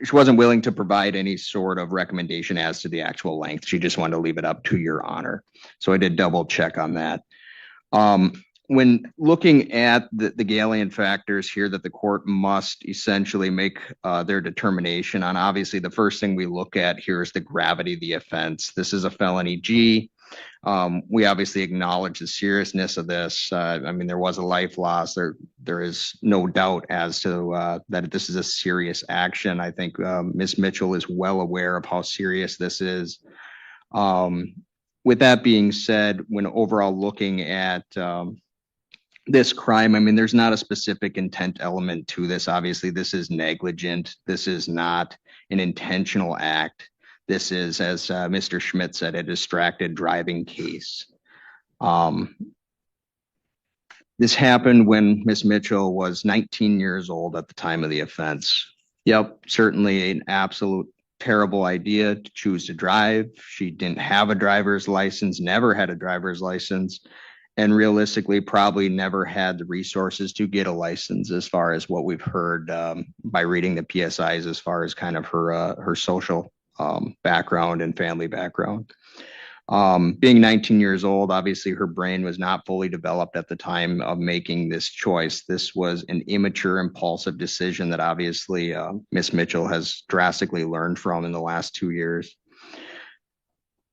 she wasn't willing to provide any sort of recommendation as to the actual length. She just wanted to leave it up to your honor. So I did double check on that. When looking at the Gallian factors here that the court must essentially make their determination on, obviously the first thing we look at here is the gravity of the offense. This is a felony G. We obviously acknowledge the seriousness of this. I mean, there was a life loss. There is no doubt as to that this is a serious action. I think Ms. Mitchell is well aware of how serious this is. With that being said, when overall looking at this crime, I mean, there's not a specific intent element to this. Obviously, this is negligent. This is not an intentional act. This is, as Mr. Schmidt said, a distracted driving case. This happened when Ms. Mitchell was 19 years old at the time of the offense. Yep, certainly an absolute terrible idea to choose to drive. She didn't have a driver's license, never had a driver's license, and realistically probably never had the resources to get a license, as far as what we've heard by reading the PSIs, as far as kind of her social background and family background. Being 19 years old, obviously her brain was not fully developed at the time of making this choice. This was an immature, impulsive decision that obviously Ms. Mitchell has drastically learned from in the last 2 years.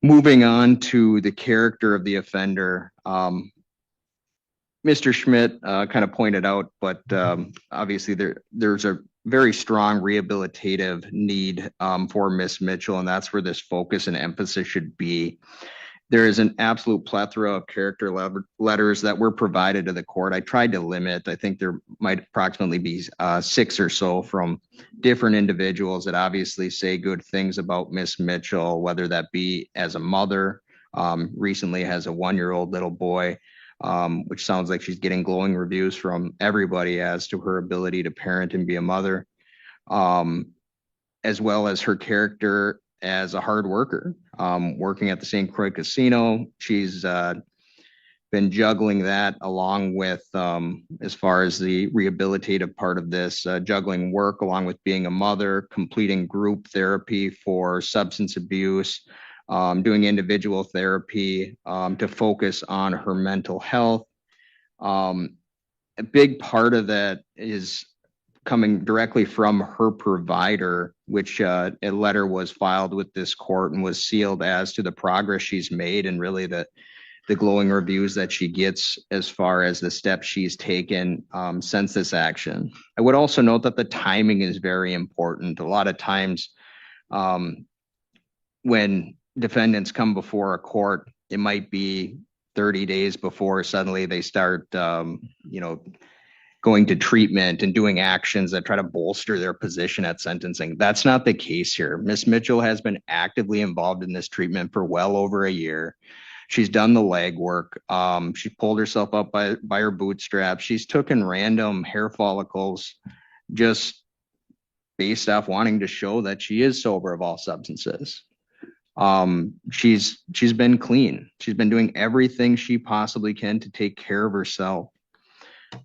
Moving on to the character of the offender, Mr. Schmidt kind of pointed out, but obviously there's a very strong rehabilitative need for Ms. Mitchell, and that's where this focus and emphasis should be. There is an absolute plethora of character letters that were provided to the court. I tried to limit. I think there might approximately be 6 or so from different individuals that obviously say good things about Ms. Mitchell, whether that be as a mother, recently has a 1-year-old little boy, which sounds like she's getting glowing reviews from everybody as to her ability to parent and be a mother, as well as her character as a hard worker, working at the St. Croix Casino. She's been juggling that along with, as far as the rehabilitative part of this, juggling work along with being a mother, completing group therapy for substance abuse, doing individual therapy to focus on her mental health. A big part of that is coming directly from her provider, which a letter was filed with this court and was sealed as to the progress she's made and really the glowing reviews that she gets as far as the steps she's taken since this action. I would also note that the timing is very important. A lot of times when defendants come before a court, it might be 30 days before suddenly they start, going to treatment and doing actions that try to bolster their position at sentencing. That's not the case here. Ms. Mitchell has been actively involved in this treatment for well over a year. She's done the legwork. She pulled herself up by her bootstraps. She's taken random hair follicles just based off wanting to show that she is sober of all substances. She's been clean. She's been doing everything she possibly can to take care of herself.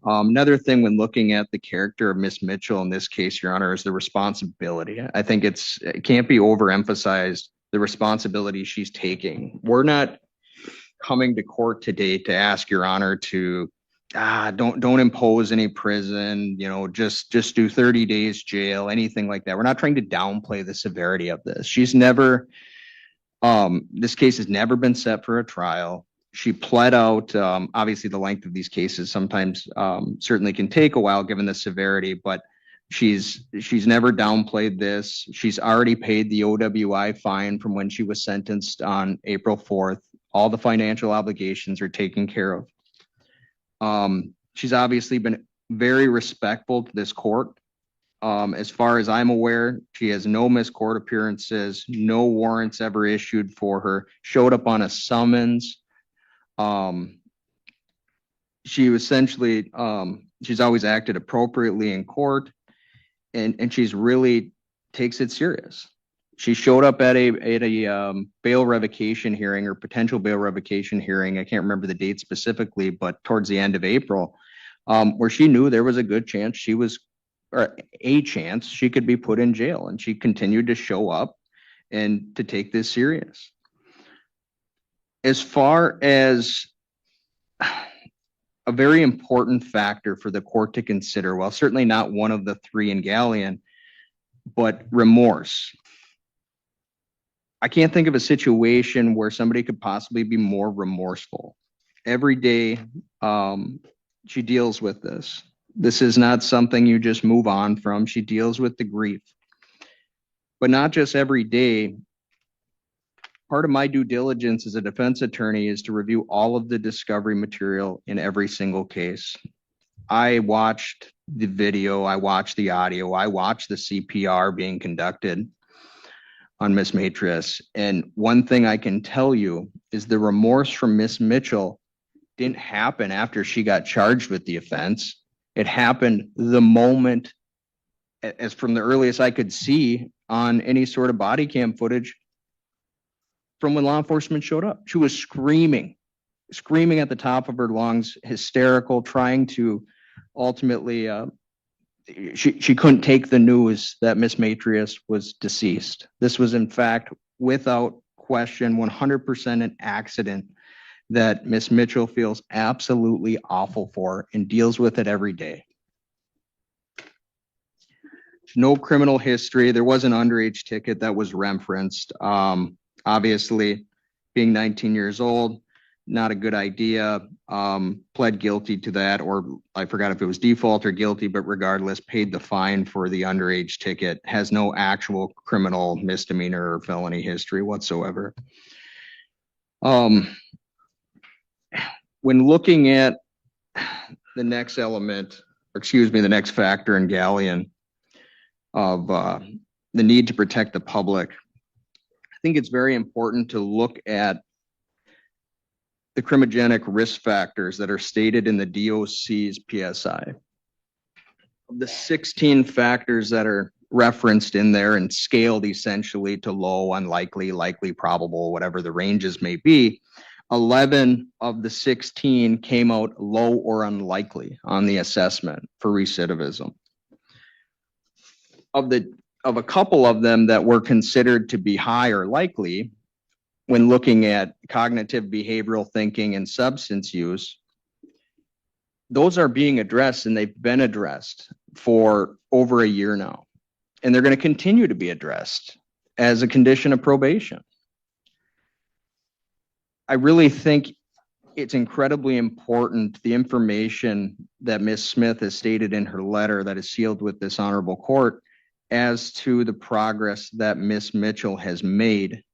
Another thing when looking at the character of Ms. Mitchell in this case, Your Honor, is the responsibility. I think it can't be overemphasized, the responsibility she's taking. We're not coming to court today to ask Your Honor to don't impose any prison, just do 30 days jail, anything like that. We're not trying to downplay the severity of this. This case has never been set for a trial. She pled out. Obviously, the length of these cases sometimes certainly can take a while given the severity, but she's never downplayed this. She's already paid the OWI fine from when she was sentenced on April 4th. All the financial obligations are taken care of. She's obviously been very respectful to this court. As far as I'm aware, she has no missed court appearances, no warrants ever issued for her, showed up on a summons. She essentially, she's always acted appropriately in court, and she's really takes it serious. She showed up at a bail revocation hearing or potential bail revocation hearing. I can't remember the date specifically, but towards the end of April, where she knew there was a good chance she was or a chance she could be put in jail, and she continued to show up and to take this serious. As far as a very important factor for the court to consider, well, certainly not one of the three in Galleon, but remorse. I can't think of a situation where somebody could possibly be more remorseful. Every day, she deals with this. This is not something you just move on from. She deals with the grief. But not just every day. Part of my due diligence as a defense attorney is to review all of the discovery material in every single case. I watched the video, I watched the audio, I watched the CPR being conducted on Miss Matias. And one thing I can tell you is the remorse from Miss Mitchell didn't happen after she got charged with the offense. It happened the moment, as from the earliest I could see on any sort of body cam footage, from when law enforcement showed up. She was screaming at the top of her lungs, hysterical, trying to ultimately, she couldn't take the news that Miss Matias was deceased. This was, in fact, without question, 100% an accident that Miss Mitchell feels absolutely awful for and deals with it every day. No criminal history. There was an underage ticket that was referenced. Obviously, being 19 years old, not a good idea. Pled guilty to that, or I forgot if it was default or guilty, but regardless, paid the fine for the underage ticket. Has no actual criminal misdemeanor or felony history whatsoever. When looking at the next element, or excuse me, the next factor in Galleon of the need to protect the public, I think it's very important to look at the crimogenic risk factors that are stated in the DOC's PSI. Of the 16 factors that are referenced in there and scaled essentially to low, unlikely, likely, probable, whatever the ranges may be, 11 of the 16 came out low or unlikely on the assessment for recidivism. Of a couple of them that were considered to be high or likely, when looking at cognitive behavioral thinking and substance use, those are being addressed, and they've been addressed for over a year now. And they're going to continue to be addressed as a condition of probation. I really think it's incredibly important, the information that Ms. Smith has stated in her letter that is sealed with this honorable court, as to the progress that Ms. Mitchell has made,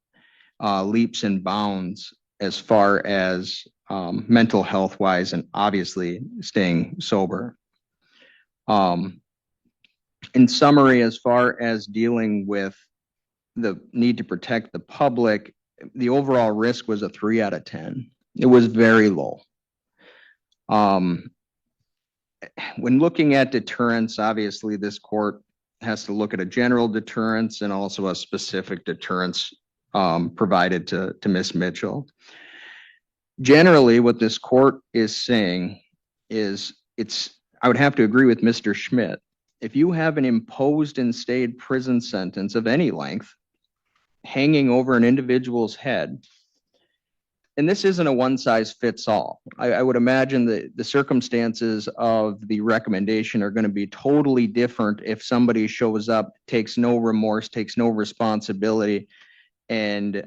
leaps and bounds as far as mental health wise, and obviously staying sober. In summary, as far as dealing with the need to protect the public, the overall risk was a 3 out of 10. It was very low. When looking at deterrence, obviously this court has to look at a general deterrence and also a specific deterrence provided to Ms. Mitchell. Generally, what this court is saying is I would have to agree with Mr. Schmidt. If you have an imposed and stayed prison sentence of any length hanging over an individual's head, and this isn't a one size fits all. I would imagine that the circumstances of the recommendation are going to be totally different if somebody shows up, takes no remorse, takes no responsibility, and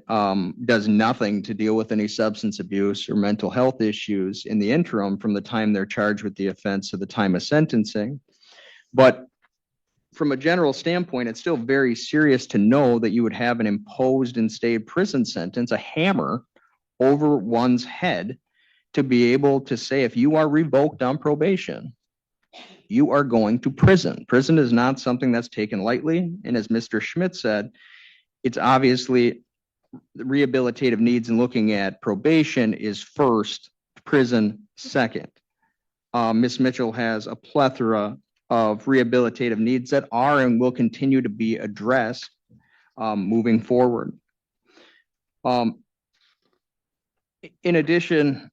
does nothing to deal with any substance abuse or mental health issues in the interim from the time they're charged with the offense to the time of sentencing. But from a general standpoint, it's still very serious to know that you would have an imposed and stayed prison sentence, a hammer over one's head, to be able to say, if you are revoked on probation, you are going to prison. Prison is not something that's taken lightly. And as Mr. Schmidt said, it's obviously the rehabilitative needs, and looking at probation is first, prison second. Ms. Mitchell has a plethora of rehabilitative needs that are and will continue to be addressed moving forward. In addition,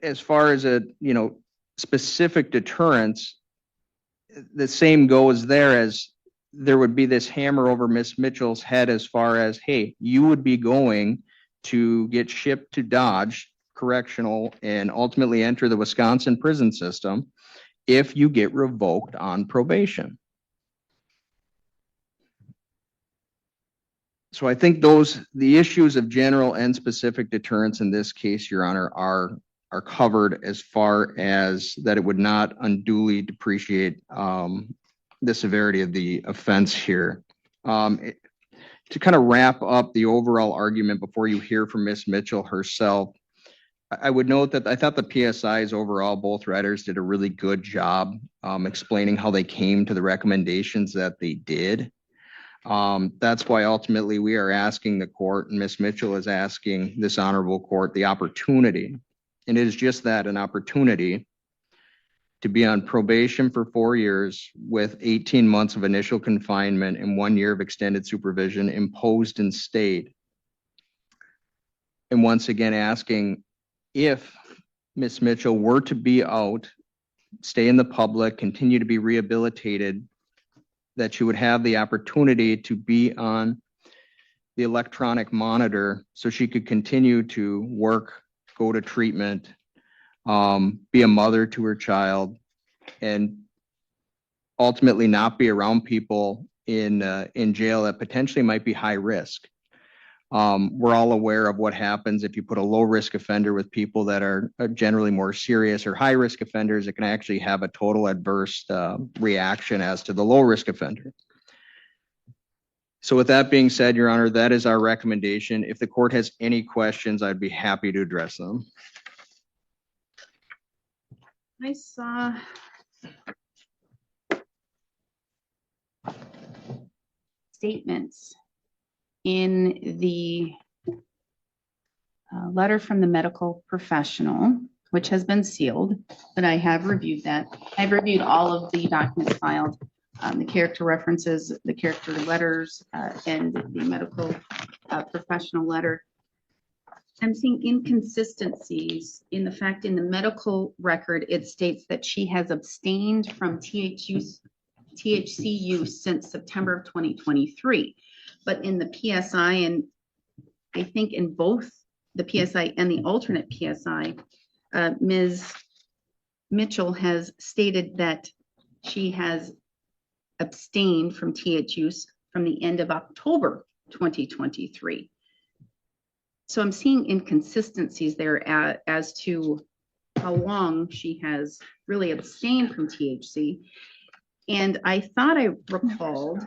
as far as a specific deterrence, the same goes there, as there would be this hammer over Miss Mitchell's head as far as, hey, you would be going to get shipped to Dodge Correctional and ultimately enter the Wisconsin prison system if you get revoked on probation. So I think the issues of general and specific deterrence in this case, Your Honor, are covered as far as that it would not unduly depreciate the severity of the offense here. To kind of wrap up the overall argument before you hear from Ms. Mitchell herself, I would note that I thought the PSIs overall, both writers did a really good job explaining how they came to the recommendations that they did. That's why ultimately we are asking the court, and Ms. Mitchell is asking this honorable court, the opportunity, and it is just that, an opportunity to be on probation for 4 years with 18 months of initial confinement and 1 year of extended supervision imposed in state. And once again, asking if Ms. Mitchell were to be out, stay in the public, continue to be rehabilitated, that she would have the opportunity to be on the electronic monitor so she could continue to work, go to treatment, be a mother to her child, and ultimately not be around people in jail that potentially might be high risk. We're all aware of what happens if you put a low risk offender with people that are generally more serious or high risk offenders. It can actually have a total adverse reaction as to the low risk offender. So with that being said, Your Honor, that is our recommendation. If the court has any questions, I'd be happy to address them. I saw statements in the letter from the medical professional, which has been sealed, but I have reviewed that. I've reviewed all of the documents filed, the character references, the character letters, and the medical professional letter. I'm seeing inconsistencies in the fact in the medical record, it states that she has abstained from THC use since September of 2023. But in the PSI, and I think in both the PSI and the alternate PSI, Ms. Mitchell has stated that she has abstained from THC use from the end of October 2023. So I'm seeing inconsistencies there as to how long she has really abstained from THC. And I thought I recalled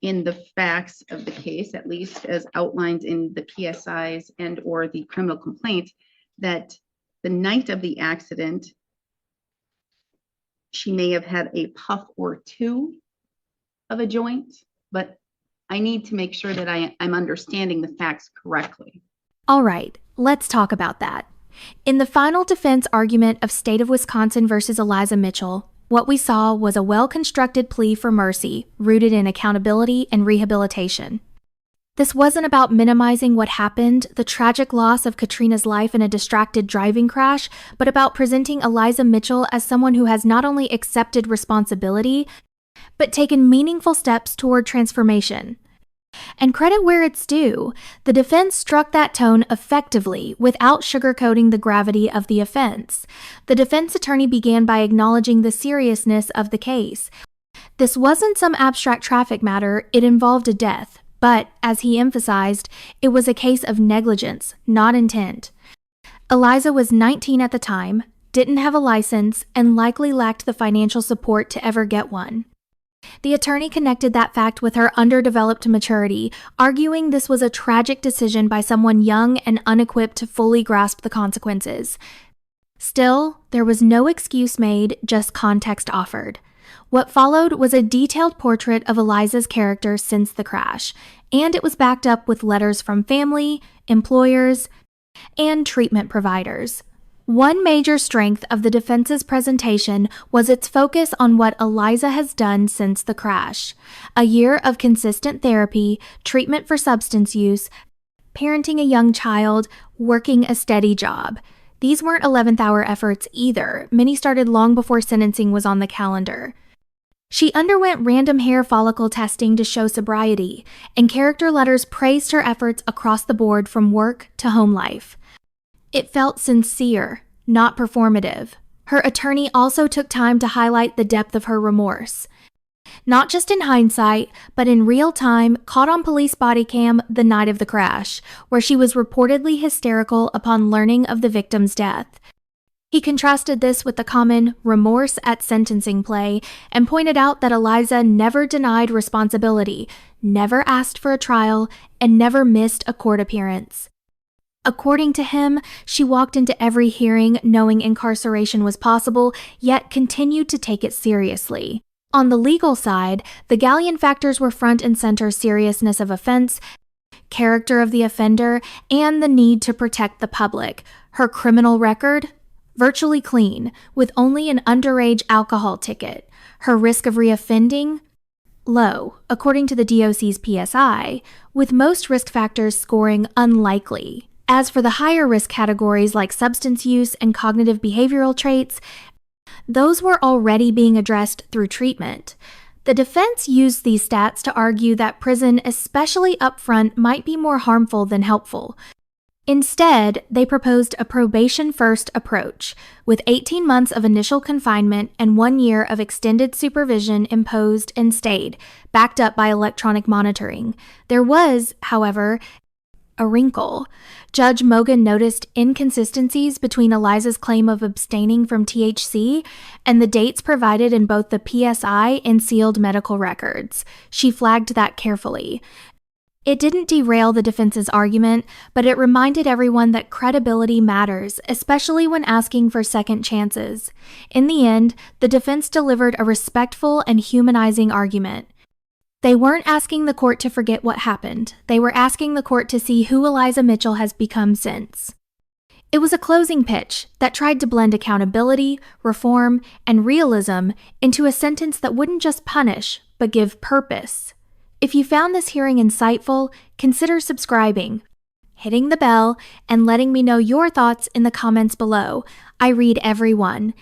in the facts of the case, at least as outlined in the PSIs and or the criminal complaint, that the night of the accident, she may have had a puff or two of a joint, but I need to make sure that I'm understanding the facts correctly. All right, let's talk about that. In the final defense argument of State of Wisconsin versus Eliza Mitchell, what we saw was a well-constructed plea for mercy rooted in accountability and rehabilitation. This wasn't about minimizing what happened, the tragic loss of Katrina's life in a distracted driving crash, but about presenting Eliza Mitchell as someone who has not only accepted responsibility, but taken meaningful steps toward transformation. And credit where it's due, the defense struck that tone effectively without sugarcoating the gravity of the offense. The defense attorney began by acknowledging the seriousness of the case. This wasn't some abstract traffic matter, it involved a death, but, as he emphasized, it was a case of negligence, not intent. Eliza was 19 at the time, didn't have a license, and likely lacked the financial support to ever get one. The attorney connected that fact with her underdeveloped maturity, arguing this was a tragic decision by someone young and unequipped to fully grasp the consequences. Still, there was no excuse made, just context offered. What followed was a detailed portrait of Eliza's character since the crash, and it was backed up with letters from family, employers, and treatment providers. One major strength of the defense's presentation was its focus on what Eliza has done since the crash. A year of consistent therapy, treatment for substance use, parenting a young child, working a steady job. These weren't 11th hour efforts either. Many started long before sentencing was on the calendar. She underwent random hair follicle testing to show sobriety, and character letters praised her efforts across the board from work to home life. It felt sincere, not performative. Her attorney also took time to highlight the depth of her remorse. Not just in hindsight, but in real time, caught on police body cam the night of the crash, where she was reportedly hysterical upon learning of the victim's death. He contrasted this with the common remorse at sentencing play and pointed out that Eliza never denied responsibility, never asked for a trial, and never missed a court appearance. According to him, she walked into every hearing knowing incarceration was possible, yet continued to take it seriously. On the legal side, the Gallion factors were front and center: seriousness of offense, character of the offender, and the need to protect the public. Her criminal record? Virtually clean, with only an underage alcohol ticket. Her risk of reoffending? Low, according to the DOC's PSI, with most risk factors scoring unlikely. As for the higher risk categories like substance use and cognitive behavioral traits, those were already being addressed through treatment. The defense used these stats to argue that prison, especially upfront, might be more harmful than helpful. Instead, they proposed a probation-first approach, with 18 months of initial confinement and 1 year of extended supervision imposed and stayed, backed up by electronic monitoring. There was, however, a wrinkle. Judge Mogen noticed inconsistencies between Eliza's claim of abstaining from THC and the dates provided in both the PSI and sealed medical records. She flagged that carefully. It didn't derail the defense's argument, but it reminded everyone that credibility matters, especially when asking for second chances. In the end, the defense delivered a respectful and humanizing argument. They weren't asking the court to forget what happened. They were asking the court to see who Eliza Mitchell has become since. It was a closing pitch that tried to blend accountability, reform, and realism into a sentence that wouldn't just punish, but give purpose. If you found this hearing insightful, consider subscribing, hitting the bell, and letting me know your thoughts in the comments below. I read every one.